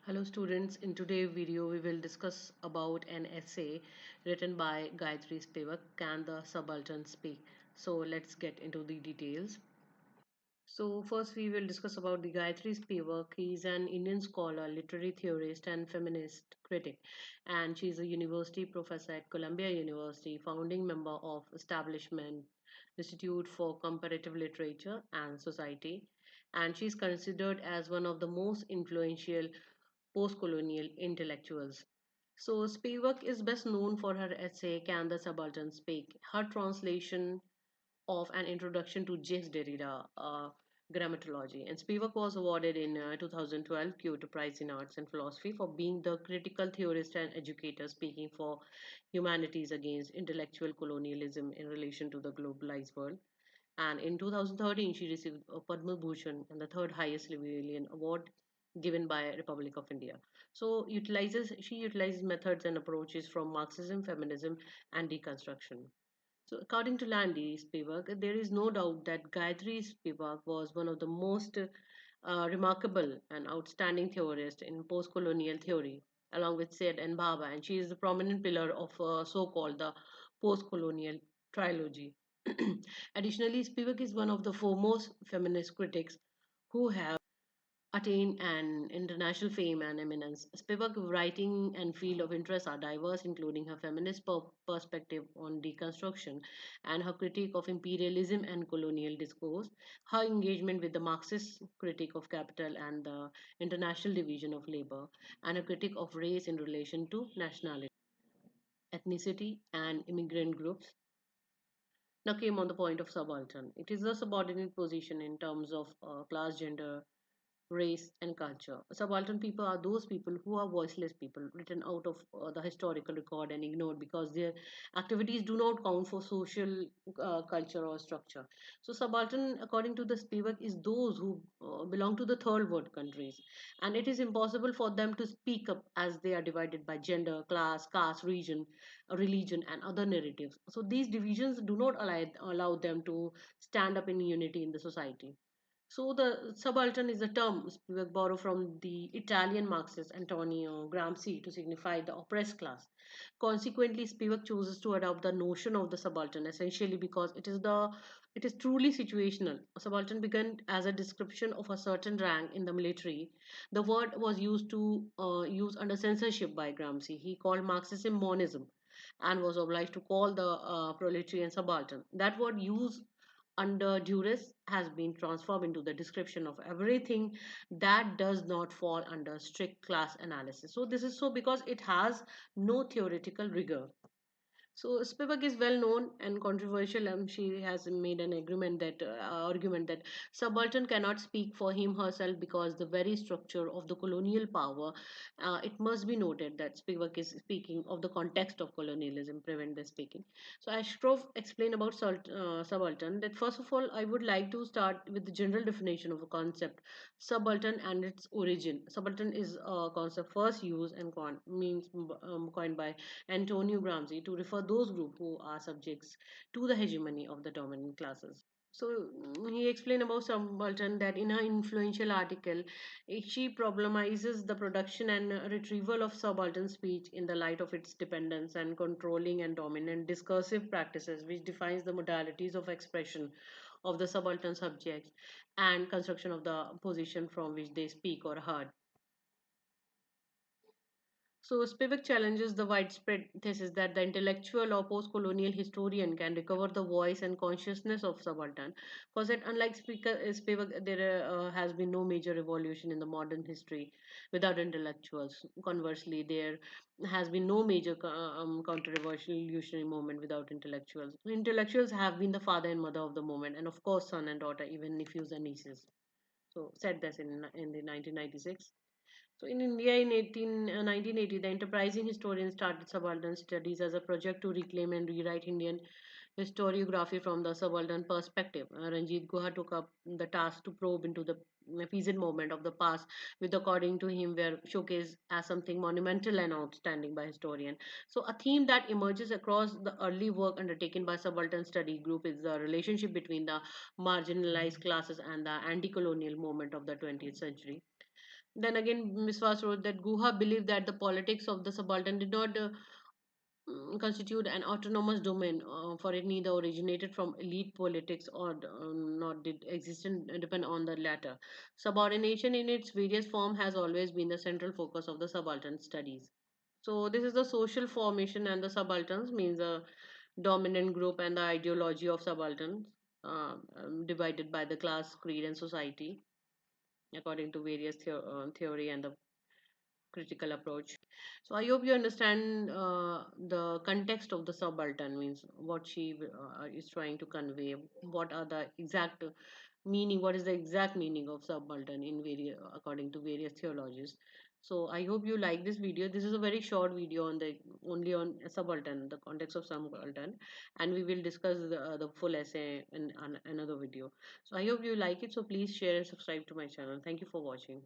Hello students, in today's video we will discuss about an essay written by Gayatri Spivak, Can the Subaltern Speak? So let's get into the details. So first we will discuss about the Gayatri Spivak. He is an Indian scholar, literary theorist and feminist critic, and she is a university professor at Columbia University, founding member of Establishment Institute for Comparative Literature and Society, and she is considered as one of the most influential post-colonial intellectuals. So Spivak is best known for her essay Can the Subaltern Speak? Her translation of An Introduction to Jacques Derrida Grammatology. And Spivak was awarded in 2012 Kyoto Prize in Arts and Philosophy for being the critical theorist and educator speaking for humanities against intellectual colonialism in relation to the globalized world. And in 2013, she received a Padma Bhushan and the third highest civilian award given by Republic of India. So she utilizes methods and approaches from Marxism, feminism, and deconstruction. So according to Landy Spivak, there is no doubt that Gayatri Spivak was one of the most remarkable and outstanding theorists in post-colonial theory, along with Said and Baba, and she is the prominent pillar of so-called the post-colonial trilogy. Additionally, Spivak is one of the foremost feminist critics who have attained an international fame and eminence. Spivak's writing and field of interest are diverse, including her feminist perspective on deconstruction and her critique of imperialism and colonial discourse, her engagement with the Marxist critique of capital and the international division of labor, and her critique of race in relation to nationality, ethnicity, and immigrant groups. Now came on the point of subaltern. It is a subordinate position in terms of class, gender, race, and culture. Subaltern people are those people who are voiceless people, written out of the historical record and ignored because their activities do not count for social culture or structure. So, subaltern, according to the Spivak, is those who belong to the third world countries, and it is impossible for them to speak up as they are divided by gender, class, caste, region, religion, and other narratives. So, these divisions do not allow them to stand up in unity in the society. So the subaltern is a term Spivak borrowed from the Italian Marxist Antonio Gramsci to signify the oppressed class. Consequently, Spivak chooses to adopt the notion of the subaltern essentially because it is truly situational. A subaltern began as a description of a certain rank in the military. The word was used to use under censorship by Gramsci. He called Marxism monism and was obliged to call the proletarian subaltern. That word used under duress has been transformed into the description of everything that does not fall under strict class analysis. So this is so because it has no theoretical rigor. So Spivak is well known and controversial. She has made an argument that subaltern cannot speak for him herself because the very structure of the colonial power. It must be noted that Spivak is speaking of the context of colonialism. Prevent the speaking. So Ashcroft explained about subaltern. That first of all, I would like to start with the general definition of a concept, subaltern and its origin. Subaltern is a concept first used and coined by Antonio Gramsci to refer those groups who are subjects to the hegemony of the dominant classes. So he explained about subaltern that in her influential article, she problematizes the production and retrieval of subaltern speech in the light of its dependence and controlling and dominant discursive practices, which defines the modalities of expression of the subaltern subjects and construction of the position from which they speak or heard. So Spivak challenges the widespread thesis that the intellectual or post-colonial historian can recover the voice and consciousness of subaltern, because that unlike Spivak, there has been no major revolution in the modern history without intellectuals. Conversely, there has been no major counter-revolutionary movement without intellectuals. Intellectuals have been the father and mother of the movement, and of course, son and daughter, even nephews and nieces. So said this in the 1996. So in India in 1980, the enterprising historian started subaltern studies as a project to reclaim and rewrite Indian historiography from the subaltern perspective. Ranjit Guha took up the task to probe into the peasant movement of the past, which according to him were showcased as something monumental and outstanding by historian. So a theme that emerges across the early work undertaken by subaltern study group is the relationship between the marginalized classes and the anti-colonial movement of the 20th century. Then again, Miswas wrote that Guha believed that the politics of the subaltern did not constitute an autonomous domain, for it neither originated from elite politics or not did exist and depend on the latter. Subordination in its various form has always been the central focus of the subaltern studies. So this is the social formation and the subalterns means the dominant group and the ideology of subalterns, divided by the class, creed, and society according to various theory and the critical approach. So I hope you understand the context of the subaltern means what she is trying to convey. What are the exact meaning? What is the exact meaning of subaltern in various according to various theologies? So I hope you like this video. This is a very short video on the only on subaltern, the context of subaltern, and we will discuss the full essay in another video. So I hope you like it. So please share and subscribe to my channel. Thank you for watching.